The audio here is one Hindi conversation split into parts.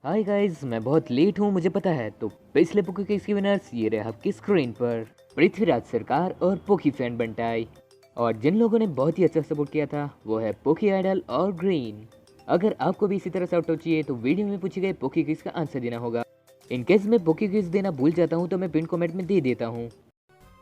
हाय गाइस, मैं बहुत लेट हूँ मुझे पता है। तो पिछले पोकी क्विज के विनर्स ये रहे आपकी स्क्रीन पर, पृथ्वीराज सरकार और पोकी फैन बंटाई। और जिन लोगों ने बहुत ही अच्छा सपोर्ट किया था वो है पोकी आइडल और ग्रीन। अगर आपको भी इसी तरह से आउट चाहिए तो वीडियो में पूछे गए पोकी क्विज का आंसर देना होगा। इन केस मैं पोकी क्विज देना भूल जाता हूँ तो मैं पिन कमेंट में दे देता हूँ।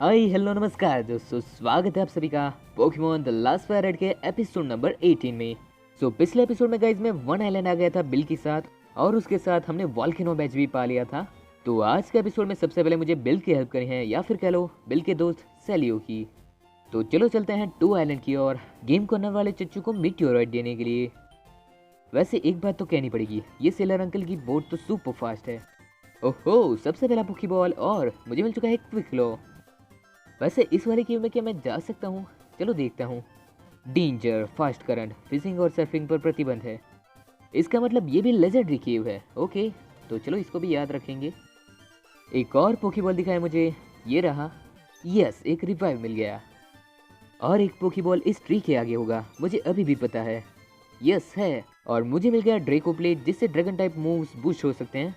हाय हेलो नमस्कार दोस्तों, स्वागत है आप सभी का पोकेमॉन द लास्ट फायर के एपिसोड नंबर 18 में। पिछले एपिसोड में गाइज मैं वन आइलैंड आ गया था बिल के साथ और उसके साथ हमने वॉल्केनो बैच भी पा लिया था। तो आज के एपिसोड में सबसे पहले मुझे बिल की हेल्प करनी है या फिर कह लो बिल के दोस्त सेलियो की। तो चलो चलते हैं टू आइलैंड की ओर गेम कॉर्नर वाले चच्चू को मीटियोराइट देने के लिए। वैसे एक बात तो कहनी पड़ेगी, ये सेलर अंकल की बोट तो सुपर फास्ट है। ओहो, सबसे पहला पोकीबॉल और मुझे मिल चुका है क्विक लो। वैसे इस वाले गेम में क्या मैं जा सकता हूँ? चलो देखता हूँ। डेंजर, फास्ट करंट, फिशिंग और सर्फिंग पर प्रतिबंध है। इसका मतलब ये भी लेजेंडरी केव है। ओके, तो चलो इसको भी याद रखेंगे। एक और पोकीबॉल दिखाया मुझे, ये रहा। यस, एक रिवाइव मिल गया। और एक पोकीबॉल इस ट्री के आगे होगा, मुझे अभी भी पता है। यस है। और मुझे मिल गया ड्रेको प्लेट, जिससे ड्रैगन टाइप मूव्स बूस्ट हो सकते हैं।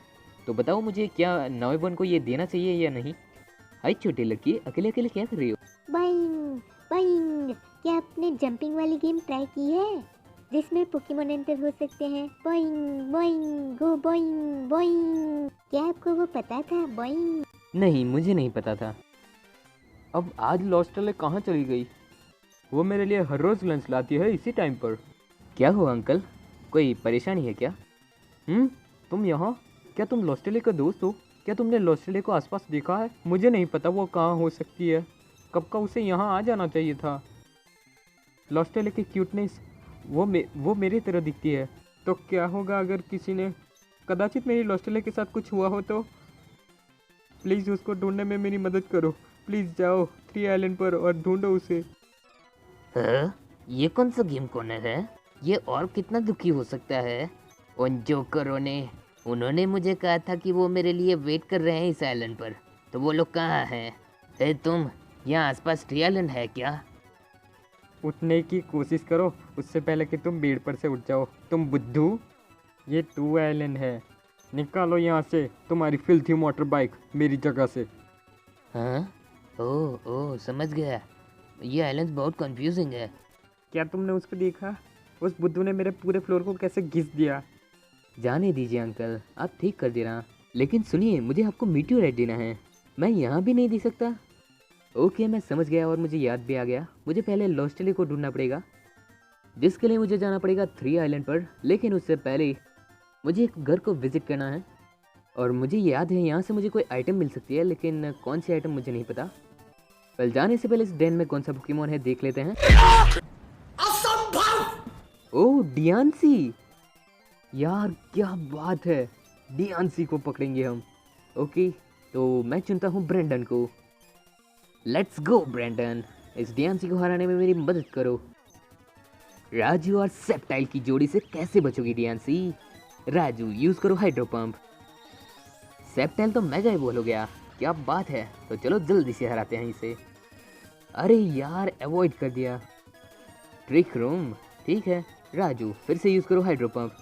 तो बताओ मुझे क्या नौबन को ये देना चाहिए या नहीं? हाय छोटी लड़की, अकेले अकेले क्या कर रही हो? Boeing Boeing. क्या आपने जंपिंग वाली गेम ट्राई की है जिसमें पोकेमोन एंटर हो सकते हैं? बोइंग बोइंग गो बोइंग बोइंग। क्या आपको वो पता था? बोइंग। नहीं, मुझे नहीं पता था। अब आज लॉस्टले कहाँ चली गई? वो मेरे लिए हर रोज़ लंच लाती है इसी टाइम पर। क्या हुआ अंकल, कोई परेशानी है क्या? तुम यहाँ? क्या तुम लॉस्टले का दोस्त हो? क्या तुमने लॉस्टले को आसपास देखा है? मुझे नहीं पता वो कहाँ हो सकती है। कब का उसे यहाँ आ जाना चाहिए था। लॉस्टले की क्यूटनेस वो मेरी तरह दिखती है। तो क्या होगा अगर किसी ने कदाचित मेरी लॉस्टले के साथ कुछ हुआ हो तो? प्लीज़ उसको ढूंढने में मेरी मदद करो। प्लीज़ जाओ 3 आइलैंड पर और ढूंढो उसे। ये कौन सा गेम कॉर्नर है? ये और कितना दुखी हो सकता है? उन जोकरों ने उन्होंने मुझे कहा था कि वो मेरे लिए वेट कर रहे हैं इस आइलैंड पर। तो वो लोग कहाँ हैं? तुम यहाँ आसपास ट्री आइलैंड है क्या? उठने की कोशिश करो उससे पहले कि तुम बेड पर से उठ जाओ। तुम बुद्धू, ये 2 आइलैंड है। निकालो यहाँ से तुम्हारी फिल्थी मोटर बाइक मेरी जगह से। हाँ, ओह समझ गया। ये आइलैंड बहुत कंफ्यूजिंग है। क्या तुमने उसको देखा? उस बुद्धू ने मेरे पूरे फ्लोर को कैसे घिस दिया। जाने दीजिए अंकल, आप ठीक कर देना। लेकिन सुनिए, मुझे आपको मीटियोराइट देना है। मैं यहाँ भी नहीं दे सकता। ओके, मैं समझ गया और मुझे याद भी आ गया। मुझे पहले लॉस्टले को ढूंढना पड़ेगा, जिसके लिए मुझे जाना पड़ेगा 3 आइलैंड पर। लेकिन उससे पहले मुझे एक घर को विजिट करना है। और मुझे याद है यहाँ से मुझे कोई आइटम मिल सकती है, लेकिन कौन सी आइटम मुझे नहीं पता। कल जाने से पहले इस डेन में कौन सा पोकेमॉन है देख लेते हैं। ओह, डियांसी। यार क्या बात है, डियांसी को पकड़ेंगे हम। ओके, तो मैं चुनता हूँ ब्रेंडन को। लेट्स गो ब्रेंडन, इस डियांसी को हराने में मेरी मदद करो। राजू और सेप्टाइल की जोड़ी से कैसे बचोगी डियांसी? राजू, यूज करो हाइड्रो पंप। सेप्टाइल तो मेगा इवॉल्व हो गया, क्या बात है। तो चलो जल्दी से हराते हैं इसे। अरे यार, अवॉइड कर दिया। ट्रिक रूम, ठीक है। राजू, फिर से यूज करो हाइड्रो पंप।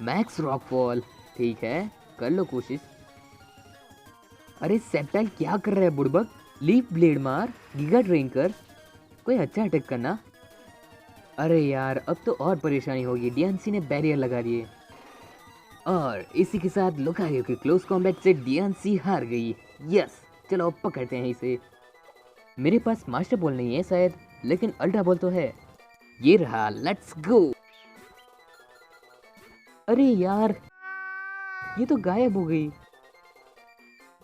मैक्स रॉकफॉल, ठीक है, कर लो कोशिश। अरे सेप्टाइल क्या कर रहा है बुड़बक? लीफ ब्लेड मार, गीगा ड्रेन कर, कोई अच्छा अटैक करना। अरे यार, अब तो और परेशानी होगी। डियांसी ने बैरियर लगा दिए और इसी के साथ लुकारियो के क्लोज कॉम्बैट से डियांसी हार गई। यस, चलो अब पकड़ते हैं इसे। मेरे पास मास्टर बॉल नहीं है शायद, लेकिन अल्ट्रा बॉल तो है। ये रहा, लेट्स गो। अरे यार, ये तो गायब हो गई।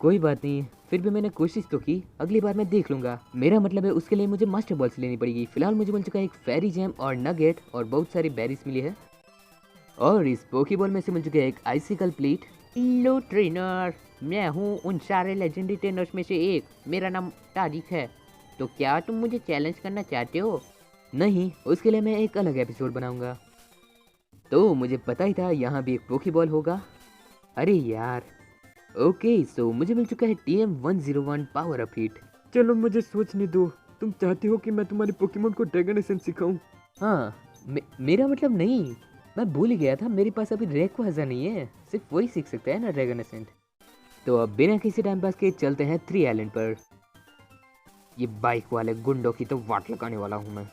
कोई बात नहीं, फिर भी मैंने कोशिश तो की। अगली बार मैं देख लूंगा। मेरा मतलब है उसके लिए मुझे मास्टर बॉल्स लेनी पड़ेगी। फिलहाल मुझे मिल चुका है एक फेरी जैम और नगेट और बहुत सारी बेरीज मिली है। और इस पोकेबॉल में से मिल चुका है एक आइसिकल प्लेट। लो ट्रेनर, मैं हूँ उन सारे लेजेंडरी ट्रेनर्स में से एक। मेरा नाम तारिक है। तो क्या तुम मुझे चैलेंज करना चाहते हो? नहीं, उसके लिए मैं एक अलग एपिसोड बनाऊंगा। तो मुझे पता ही था यहाँ भी एक पोकेबॉल होगा। अरे यार, ओके, सो मुझे मिल चुका है TM101 पावर अप हिट। चलो मुझे सोचने दो। तुम चाहती हो कि मैं तुम्हारे पोकेमोन को ड्रैगन एसेंस सिखाऊं? हाँ, मेरा मतलब नहीं। मैं भूल ही गया था, मेरे पास अभी रेक्वाजा नहीं है, सिर्फ वही सीख सकता है ना ड्रैगन एसेंट। तो अब बिना किसी टाइम पास के चलते हैं 3 आइलैंड पर। ये बाइक वाले गुंडों की तो वाट लगाने वाला हूँ मैं।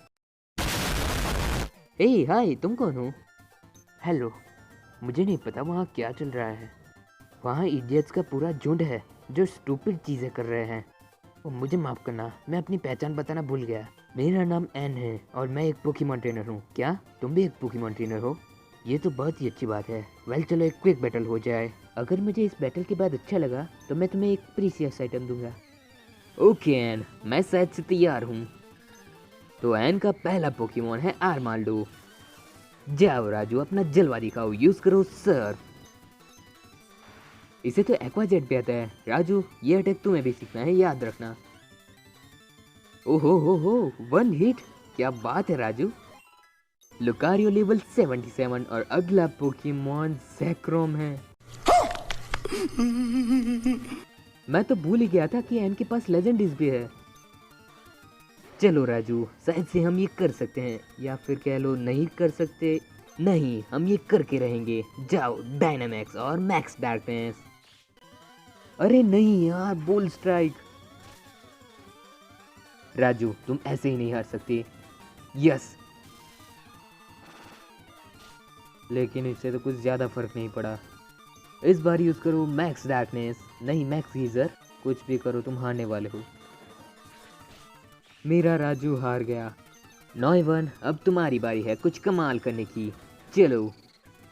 ए हाय, तुम कौन हो? हेलो, मुझे नहीं पता वहाँ क्या चल रहा है। वहाँ इडियट्स का पूरा झुंड है जो स्टूपिड चीज़ें कर रहे हैं। और मुझे माफ़ करना, मैं अपनी पहचान बताना भूल गया। मेरा नाम एन है और मैं एक पोकेमॉन ट्रेनर हूँ। क्या तुम भी एक पोकेमॉन ट्रेनर हो? ये तो बहुत ही अच्छी बात है। वेल चलो एक क्विक बैटल हो जाए। अगर मुझे इस बैटल के बाद अच्छा लगा तो मैं तुम्हें एक प्रीसियस आइटम दूंगा। ओके एन, मैं शायद से तैयार हूँ। तो एन का पहला पोकेमॉन है आर्माल्डो। जाओ राजू, अपना जलवा दिखाओ, यूज करो सर। इसे तो एक्वा जेट भी आता है। राजू, ये अटैक तुम्हें भी सीखना है, याद रखना। ओहो हो 1 हिट, क्या बात है राजू। लुकारियो लेवल 77 और अगला पोकेमॉन ज़ेक्रोम है। मैं तो भूल ही गया था कि एन के पास लेजेंडरीज भी है। चलो राजू, शायद से हम ये कर सकते हैं, या फिर कह लो नहीं कर सकते। नहीं, हम ये करके रहेंगे। जाओ डायनामैक्स और मैक्स डार्कनेस। अरे नहीं यार, बोल स्ट्राइक। राजू, तुम ऐसे ही नहीं हार सकते। यस, लेकिन इससे तो कुछ ज़्यादा फर्क नहीं पड़ा। इस बार यूज़ करो मैक्स डार्कनेस, नहीं मैक्स गीजर। कुछ भी करो, तुम हारने वाले हो। मेरा राजू हार गया। 9-1, अब तुम्हारी बारी है कुछ कमाल करने की। चलो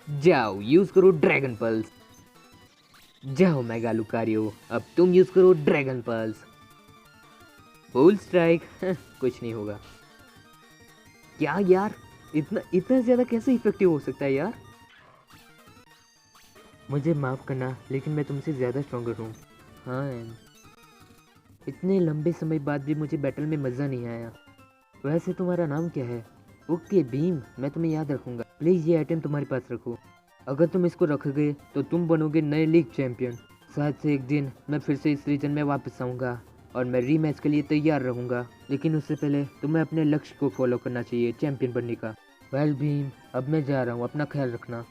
जाओ, यूज़ करो ड्रैगन पल्स। जाओ मेगा लुकारियो, अब तुम यूज़ करो ड्रैगन पल्स। बोल स्ट्राइक। कुछ नहीं होगा। क्या यार, इतना ज़्यादा कैसे इफेक्टिव हो सकता है यार। मुझे माफ़ करना, लेकिन मैं तुमसे ज़्यादा स्ट्रॉन्गर हूँ। हाँ, इतने लंबे समय बाद भी मुझे बैटल में मज़ा नहीं आया। वैसे तुम्हारा नाम क्या है? ओके भीम, मैं तुम्हें याद रखूँगा। प्लीज़ ये आइटम तुम्हारे पास रखो। अगर तुम इसको रखोगे तो तुम बनोगे नए लीग चैंपियन। शायद से एक दिन मैं फिर से इस रीजन में वापस आऊँगा और मैं रीमैच के लिए तैयार रहूँगा। लेकिन उससे पहले तुम्हें अपने लक्ष्य को फॉलो करना चाहिए, चैंपियन बनने का। वेल भीम, अब मैं जा रहा हूँ, अपना ख्याल रखना।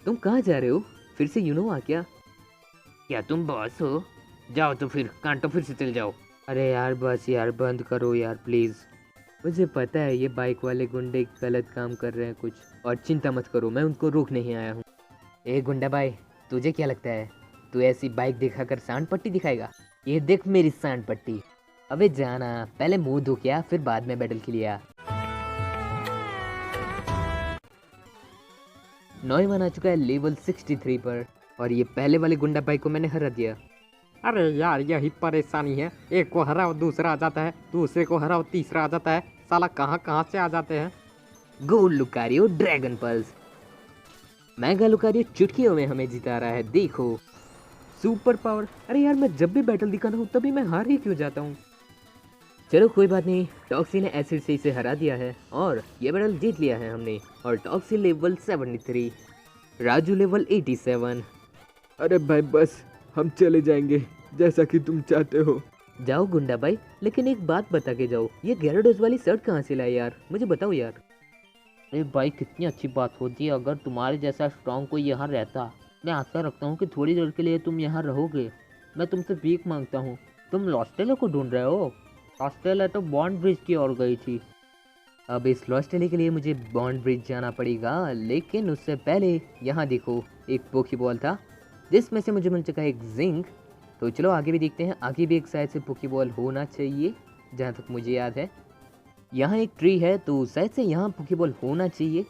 तुम कहाँ जा रहे हो? फिर से यूनो आ क्या तुम बॉस हो? जाओ तो फिर कांटो, फिर से चल जाओ। अरे यार बस यार, बंद करो यार प्लीज़। मुझे पता है ये बाइक वाले गुंडे गलत काम कर रहे हैं कुछ, और चिंता मत करो, मैं उनको रोकने ही आया हूँ। ए गुंडा भाई, तुझे क्या लगता है तू ऐसी बाइक दिखाकर सांड पट्टी दिखाएगा? ये देख मेरी सांड पट्टी। अबे जाना, पहले मुंह धो क्या, फिर बाद में बैटल के लिए आ। 9 आ चुका है लेवल 63 पर, और ये पहले वाले गुंडा भाई को मैंने हरा दिया। अरे यार, यही परेशानी है। एक को हराओ दूसरा आ जाता है, दूसरे को हराओ तीसरा आ जाता है। साला कहाँ से आ जाते हैं। Gold Lucario dragon pulse. Mega Lucario चुटकियों में हमें जिता रहा है, देखो। Super power. अरे यार, मैं जब भी बैटल दिखाता हूँ तभी मैं हार ही क्यों जाता हूँ। चलो कोई बात नहीं, टॉक्सी ने एसिड से इसे हरा दिया है और ये बैटल जीत लिया है हमने। और टॉक्सी लेवल 73, राजू लेवल 87। अरे भाई बस, हम चले जाएंगे जैसा कि तुम चाहते हो। जाओ गुंडा भाई, लेकिन एक बात बता के जाओ, ये gyarados वाली शर्ट कहाँ से लाए यार, मुझे बताओ यार। अरे भाई, कितनी अच्छी बात होती है अगर तुम्हारे जैसा स्ट्रॉन्ग कोई यहाँ रहता। मैं आशा रखता हूँ कि थोड़ी देर के लिए तुम यहाँ रहोगे। मैं तुमसे भीख मांगता हूँ। तुम लॉस्टेलो को ढूंढ रहे हो? लॉस्टेलो तो बॉन्ड ब्रिज की ओर गई थी। अब इस लॉस्टेलो के लिए मुझे बॉन्ड ब्रिज जाना पड़ेगा, लेकिन उससे पहले यहाँ देखो, एक पोकीबॉल था जिसमें से मुझे मिल चुका है एक जिंक। तो चलो आगे भी देखते हैं। आगे भी एक शायद से पोकीबॉल होना चाहिए, जहाँ तक मुझे याद है। यहाँ एक ट्री है, तो शायद से यहाँ पोकेबॉल होना चाहिए।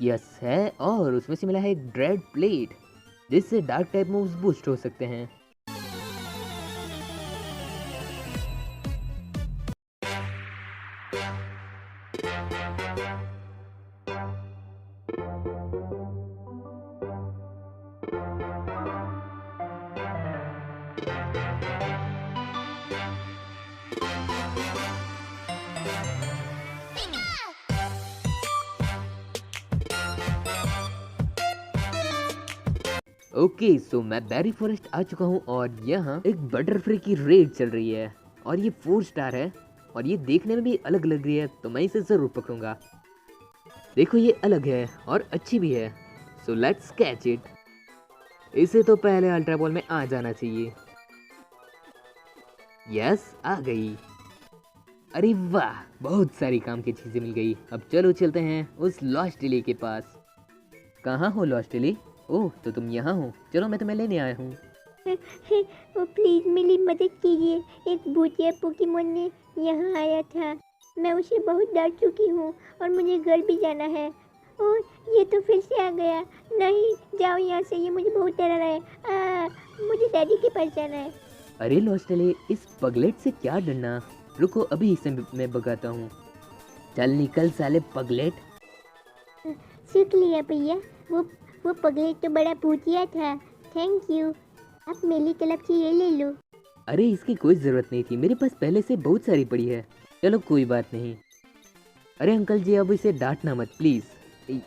यस है, और उसमें से मिला है एक ड्रेड प्लेट, जिससे डार्क टाइप मूव्स बूस्ट हो सकते हैं। ओके सो मैं बेरी फॉरेस्ट आ चुका हूँ और यहाँ एक बटरफ्लाई की रेड चल रही है और ये 4 स्टार है और ये देखने में भी अलग लग रही है, तो मैं इसे ज़रूर पकड़ूंगा। देखो ये अलग है और अच्छी भी है, सो लेट्स कैच इट। इसे तो पहले अल्ट्रा बॉल में आ जाना चाहिए। यस, आ गई। अरे वाह, बहुत सारी काम की चीजें मिल गई। अब चलो चलते हैं उस लॉस्ट लिली के पास। कहाँ हो लॉस्ट लिली? ओह, तो तुम यहाँ हो। चलो मैं तुम्हें लेने आया हूँ। ओ प्लीज़ मेरी मदद कीजिए। एक भूतिया पोकेमोन ने यहाँ आया था। मैं उसे बहुत डर चुकी हूँ और मुझे घर भी जाना है। और ये तो फिर से आ गया। नहीं, जाओ यहाँ से, ये मुझे बहुत डरा रहा है। मुझे डैडी के पास जाना है। अरे लॉस्ट लिली, इस पगलेट से क्या डरना। रुको, अभी इसे मैं भगाता हूँ। चल निकल साले पगलेट। सीख लिया भैया। वो पगलेट तो बड़ा भूतिया था। Thank you. आप मेरी तरफ से ये ले लो। अरे इसकी कोई ज़रूरत नहीं थी, मेरे पास पहले से बहुत सारी पड़ी है। चलो कोई बात नहीं। अरे अंकल जी, अब इसे डांटना मत प्लीज़।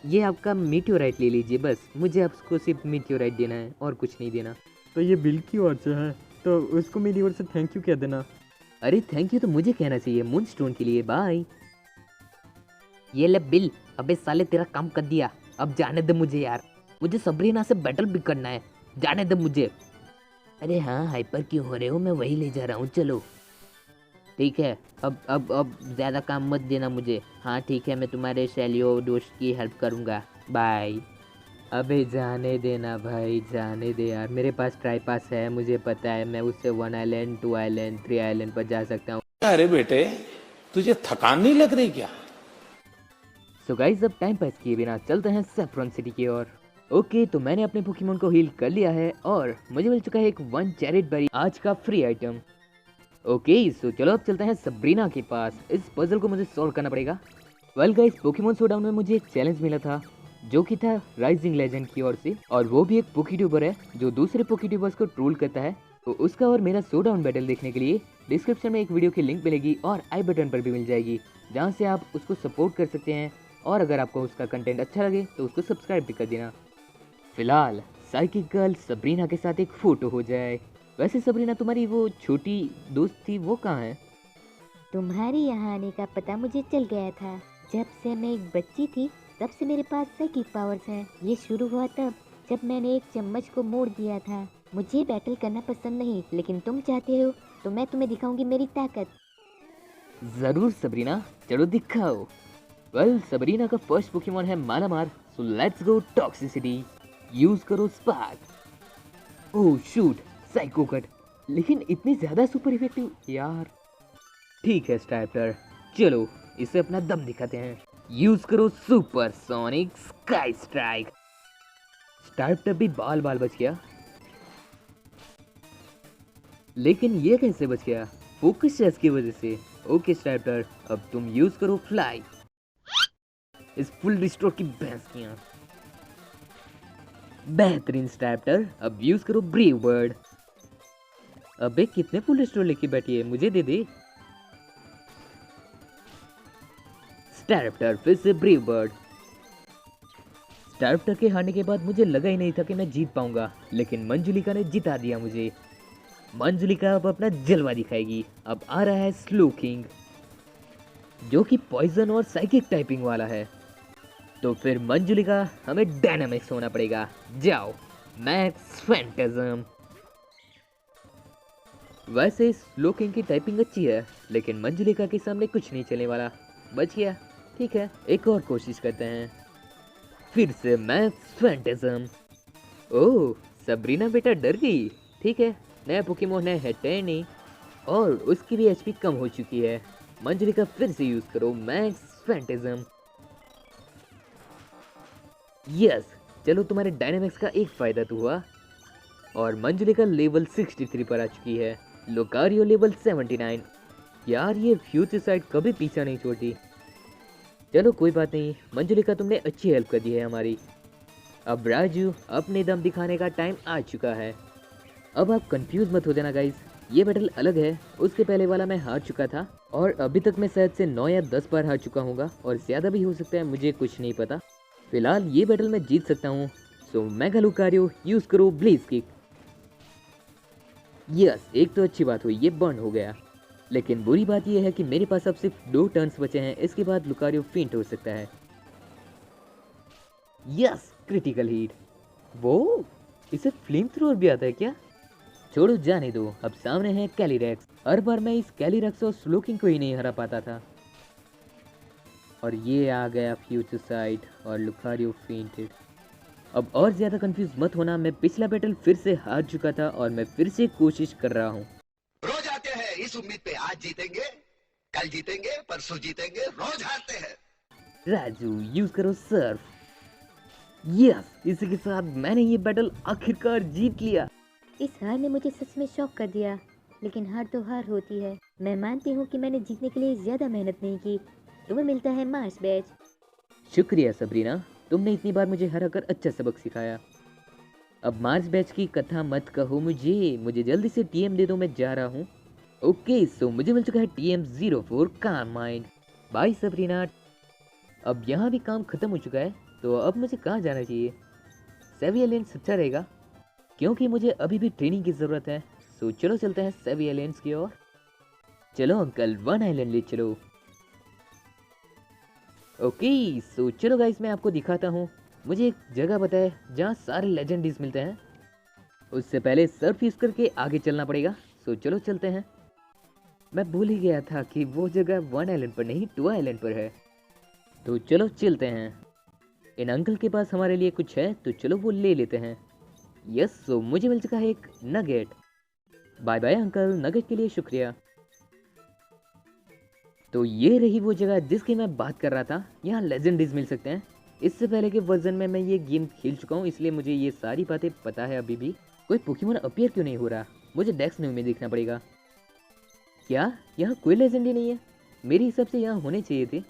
ये आपका मीटियोराइट ले लीजिए बस। मुझे आपको सिर्फ मीटियोराइट देना है और कुछ नहीं देना। तो ये बिल की ओर से है, तो उसको मेरी ओर से थैंक यू कह देना। अरे थैंक यू तो मुझे कहना चाहिए, मूनस्टोन के लिए। बाय। ये ले बिल। अबे साले, तेरा काम कर दिया। अब जाने दे मुझे यार, मुझे सबरीना से बैटल भी करना है। जाने दे मुझे। अरे हाँ, हाइपर क्यों हो रहे हो? मैं वही ले जा रहा हूँ, चलो। ठीक है, अब ज़्यादा काम मत देना मुझे। हाँ ठीक है, मैं तुम्हारे सैलियो दोस्त की हेल्प करूँगा। बाय। अबे जाने देना भाई, जाने दे यार। मेरे पास ट्राई पास है, मुझे पता है। मैं उससे 1 आइलैंड, 2 आइलैंड, 3 आइलैंड पर जा सकता हूँ। अरे बेटे, तुझे थकान नहीं लग रही क्या? सो गाइस, अब टाइम पास किए बिना चलते हैं सैफ्रॉन सिटी की ओर। ओके, तो मैंने अपने पोकेमोन को हील कर लिया है और मुझे मिल चुका है एक 1 चैरिट बेरी, आज का फ्री आइटम। ओके, सो चलो अब चलते हैं सबरीना के पास। इस पजल को मुझे सॉल्व करना पड़ेगा। वेल गाइस, पोकेमोन शोडाउन में मुझे एक चैलेंज मिला था, जो कि था राइजिंग लेजेंड की ओर से, और वो भी एक पोकेट्यूबर है जो दूसरे पोकेट्यूबर्स को ट्रोल करता है। तो उसका और मेरा शोडाउन बैटल देखने के लिए डिस्क्रिप्शन में एक वीडियो की लिंक मिलेगी और आई बटन पर भी मिल जाएगी, जहाँ से आप उसको सपोर्ट कर सकते हैं। और अगर आपको उसका कंटेंट अच्छा लगे तो उसको सब्सक्राइब भी कर देना। फिलहाल साइकिक गर्ल सबरीना के साथ एक फोटो हो जाए। वैसे सबरीना, तुम्हारी वो छोटी दोस्त थी, वो कहाँ है? तुम्हारी यहाँ आने का पता मुझे चल गया था। जब से मैं एक बच्ची थी तब से मेरे पास साइकिक पावर्स हैं। ये शुरू हुआ तब जब मैंने एक चम्मच को मोड़ दिया था। मुझे बैटल करना पसंद नहीं, लेकिन तुम चाहते हो तो मैं तुम्हें दिखाऊंगी मेरी ताकत। जरूर सबरीना, चलो दिखाओ। वेल, सबरीना का फर्स्ट पोकेमोन है Malamar, so let's go toxicity. Use करो spark. Oh shoot, psycho cut. लेकिन इतनी ज्यादा सुपर इफेक्टिव यार। ठीक है स्टार्टर, चलो इसे अपना दम दिखाते हैं। यूज करो super sonic sky strike. Starter भी बाल बाल बच गया, लेकिन ये कैसे बच गया? फोकस चेस की वजह से। ओके स्टार्टर, अब तुम यूज करो फ्लाई। इस फुल रिस्टोर की भैंस की आंख। बेहतरीन स्टार्टर, अब यूज करो ब्रेव बर्ड। अबे कितने फुल रिस्टोर लेके बैठी है, मुझे दे दे। स्टार्टर, फिर से ब्रेव बर्ड। स्टार्टर के हारने के बाद मुझे लगा ही नहीं था कि मैं जीत पाऊंगा, लेकिन मंजुलिका ने जिता दिया मुझे। मंजुलिका अब अपना जलवा दिखाएगी। अब आ रहा है स्लोकिंग, जो कि पॉइजन और साइकिक टाइपिंग वाला है। तो फिर मंजुलिका, हमें डायनामिक्स होना पड़ेगा। जाओ मैक्स फैंटाज्म। वैसे स्लोकिंग की टाइपिंग अच्छी है, लेकिन मंजुलिका के सामने कुछ नहीं चलने वाला। बच गया, ठीक है, एक और कोशिश करते हैं। फिर से मैक्स फैंटाज्म। ओह सबरीना बेटा डर गई। ठीक है, नया पोकेमोन है हेटेनी और उसकी भी एचपी कम हो चुकी है। मंजुलिका फिर से यूज करो मैक्स फैंटाज्म। यस, चलो तुम्हारे डायनामिक्स का एक फायदा तो हुआ। और मंजुलिका लेवल 63 पर आ चुकी है। लोकारियो लेवल 79। यार ये फ्यूचर साइड कभी पीछा नहीं छोड़ती। चलो कोई बात नहीं, मंजुलिका तुमने अच्छी हेल्प कर दी है हमारी। अब राजू, अपने दम दिखाने का टाइम आ चुका है। अब आप कंफ्यूज मत हो जाना गाइस, ये बैटल अलग है। उसके पहले वाला मैं हार चुका था और अभी तक मैं शायद से 9 या 10 बार हार चुका हूँगा, और ज़्यादा भी हो सकता है, मुझे कुछ नहीं पता। फिलहाल ये बैटल मैं जीत सकता हूँ। सो मेगा लुकारियो, यूज करो ब्लेज किक। यस, एक तो अच्छी बात हुई, ये बर्न हो गया। लेकिन बुरी बात यह है कि मेरे पास अब सिर्फ 2 टर्न्स बचे हैं। इसके बाद लुकारियो फेंट हो सकता है। Yes, critical heat. वो इसे फ्लेम थ्रोअर भी आता है क्या? छोड़ो, जाने दो। अब सामने है कैलीरेक्स। हर बार मैं इस कैलीरेक्स और स्लोकिंग को ही नहीं हरा पाता था। और ये आ गया फ्यूचर साइट और लुकारियो फेंटेड। अब और ज्यादा कंफ्यूज मत होना, मैं पिछला बैटल फिर से हार चुका था और मैं फिर से कोशिश कर रहा हूँ। रोज आते हैं इस उम्मीद पे आज जीतेंगे, कल जीतेंगे, परसों जीतेंगे, रोज हारते हैं। राजू, यूज करो सर्फ। यस, इसी के साथ मैंने ये बैटल आखिरकार जीत लिया। इस हार ने मुझे सच में शॉक कर दिया, लेकिन हार तो हार होती है। मैं मानती हूँ कि मैंने जीतने के लिए ज्यादा मेहनत नहीं की। तुम्हें मिलता है मार्स बैच। शुक्रिया सबरीना, तुमने इतनी बार मुझे हराकर अच्छा सबक सिखाया। अब मार्स बैच की कथा मत कहो मुझे जल्दी से टीएम दे दो, मैं जा रहा हूँ। ओके, सो मुझे मिल चुका है TM04 कारमाइंड। Bye Sabrina. अब यहाँ भी काम खत्म हो चुका है, तो अब मुझे कहाँ जाना चाहिए? सेवी एलियंस अच्छा रहेगा, क्योंकि मुझे अभी भी ट्रेनिंग की ज़रूरत है। सो चलो चलते हैं सेवी एलियंस की ओर। चलो अंकल, वन आइलैंड ले चलो। ओके, सो चलो गाइस, मैं आपको दिखाता हूँ। मुझे एक जगह बताए जहाँ सारे लेजेंडरीज मिलते हैं। उससे पहले सर्फ यूज करके आगे चलना पड़ेगा। सो चलो चलते हैं। मैं भूल ही गया था कि वो जगह वन आइलैंड पर नहीं, टू आइलैंड पर है। तो चलो चलते हैं। इन अंकल के पास हमारे लिए कुछ है, तो चलो वो ले लेते हैं। यस, सो मुझे मिल चुका है एक nugget. Bye bye uncle, nugget के लिए शुक्रिया। तो ये रही वो जगह जिसकी मैं बात कर रहा था। यहाँ लेजेंडरीज मिल सकते हैं। इससे पहले के वर्जन में मैं ये गेम खेल चुका हूँ, इसलिए मुझे ये सारी बातें पता है। अभी भी कोई पोकेमॉन अपीयर क्यों नहीं हो रहा? मुझे डेस्क न्यू में देखना पड़ेगा। क्या यहाँ कोई लेजेंडरी नहीं है? मेरे हिसाब से यहाँ होने चाहिए थे।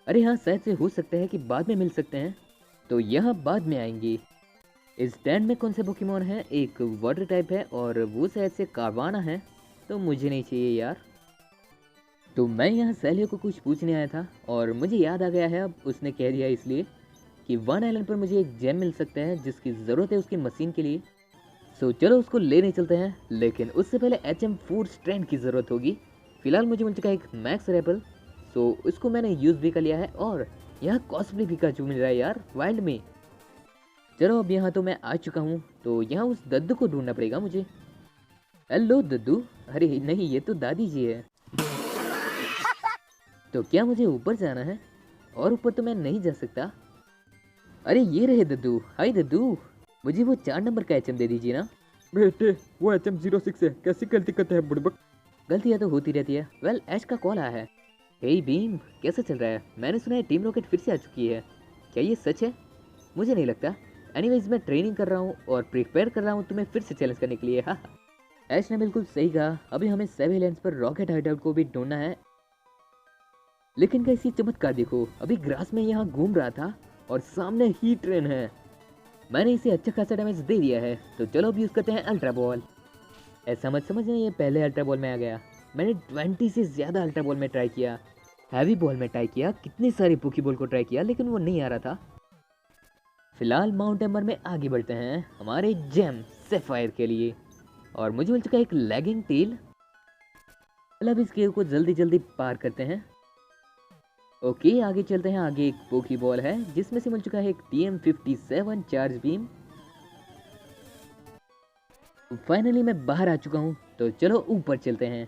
अरे हाँ, शायद से हो सकता है कि बाद में मिल सकते हैं, तो यहाँ बाद में आएंगे। इस स्टैंड में कौन से पोकेमॉन है? एक वाटर टाइप है और वो शायद से कार्वाना है, तो मुझे नहीं चाहिए यार। तो मैं यहाँ सैलियो को कुछ पूछने आया था और मुझे याद आ गया है, अब उसने कह दिया इसलिए कि वन आइलैंड पर मुझे एक जेम मिल सकता है जिसकी ज़रूरत है उसकी मशीन के लिए। सो चलो उसको लेने चलते हैं, लेकिन उससे पहले HM4 स्ट्रेंथ की ज़रूरत होगी। फिलहाल मुझे मिल चुका है एक मैक्स रेपल, सो उसको मैंने यूज़ भी कर लिया है। और यहाँ कॉस्प्ले पिकाचू मिल रहा है यार वाइल्ड में। चलो अब यहाँ तो मैं आ चुका हूँ, तो यहाँ उस दद्दू को ढूंढना पड़ेगा मुझे। हेलो दद्दू। अरे नहीं, ये तो दादी जी है। तो क्या मुझे ऊपर जाना है? और ऊपर तो मैं नहीं जा सकता। अरे ये रहे दद्दू। हाय दद्दू, मुझे वो 4 नंबर का HM दे दीजिए ना। बेटे, वो HM06 है, कैसी गलती करते हैं बुड़बक। गलतियाँ तो होती रहती है। वेल, ऐश का कॉल आया है। हे बीम, कैसा चल रहा है? मैंने सुना है टीम रॉकेट फिर से आ चुकी है, क्या ये सच है? मुझे नहीं लगता। एनीवेज, मैं ट्रेनिंग कर रहा हूँ और प्रिपेयर कर रहा हूँ तुम्हें फिर से चैलेंज करने के लिए। हाँ, ऐश ने बिल्कुल सही कहा। अभी हमें सेवी लैंड्स पर रॉकेट हाइडआउट को भी ढूंढना है। लेकिन कैसी चमत्कार देखो, अभी ग्रास में यहाँ घूम रहा था और सामने ही ट्रेन है। मैंने इसे अच्छा खासा डैमेज दे दिया है, तो चलो अब यूज़ करते हैं अल्ट्रा बॉल। ऐसा मत समझना ये पहले अल्ट्रा बॉल में आ गया। मैंने 20 से ज़्यादा अल्ट्रा बॉल में ट्राई किया, हैवी बॉल में ट्राई किया, कितनी सारी पोकी बॉल को ट्राई किया, लेकिन वो नहीं आ रहा था। फिलहाल माउंट एम्बर में आगे बढ़ते हैं हमारे जेम सैफायर के लिए। और मुझे मिल चुका है एक लैगिंग टेल। अब इस गेम को जल्दी जल्दी पार करते हैं। ओके, आगे चलते हैं। आगे एक पोकी बॉल है जिसमें से मिल चुका है एक TM57 चार्ज बीम। फाइनली मैं बाहर आ चुका हूँ, तो चलो ऊपर चलते हैं।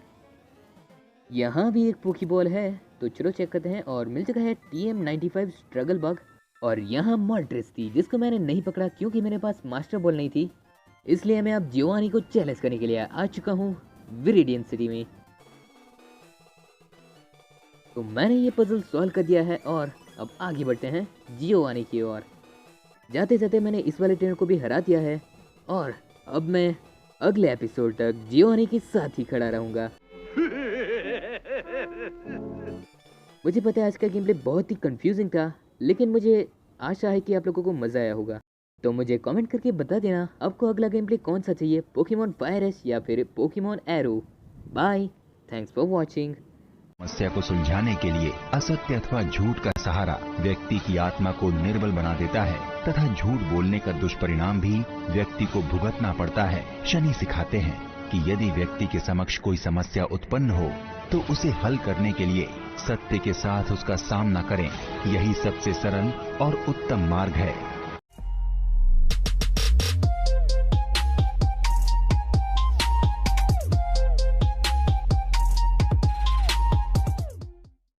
यहाँ भी एक पोकी बॉल है, तो चलो चेक करते हैं। और मिल चुका है TM95 स्ट्रगल बग। और यहाँ मॉल्ट्रेस थी जिसको मैंने नहीं पकड़ा क्योंकि मेरे पास मास्टर बॉल नहीं थी, इसलिए मैं अब जियोवानी को चैलेंज करने के लिए आ चुका हूँ विरिडियन सिटी में। तो मैंने ये पजल सॉल्व कर दिया है और अब आगे बढ़ते हैं जियोवानी की ओर। जाते जाते मैंने इस वाले ट्रेनर को भी हरा दिया है और अब मैं अगले एपिसोड तक जियोवानी के साथ ही खड़ा रहूंगा। मुझे पता है आज का गेम प्ले बहुत ही कंफ्यूजिंग था, लेकिन मुझे आशा है कि आप लोगों को मज़ा आया होगा। तो मुझे कमेंट करके बता देना आपको अगला गेम प्ले कौन सा चाहिए, पोकेमॉन फायर एश या फिर Pokemon arrow. Bye, thanks for watching. समस्या को सुलझाने के लिए असत्य अथवा झूठ का सहारा व्यक्ति की आत्मा को निर्बल बना देता है तथा झूठ बोलने का दुष्परिणाम भी व्यक्ति को भुगतना पड़ता है। शनि सिखाते हैं कि यदि व्यक्ति के समक्ष कोई समस्या उत्पन्न हो तो उसे हल करने के लिए सत्य के साथ उसका सामना करें। यही सबसे सरल और उत्तम मार्ग है।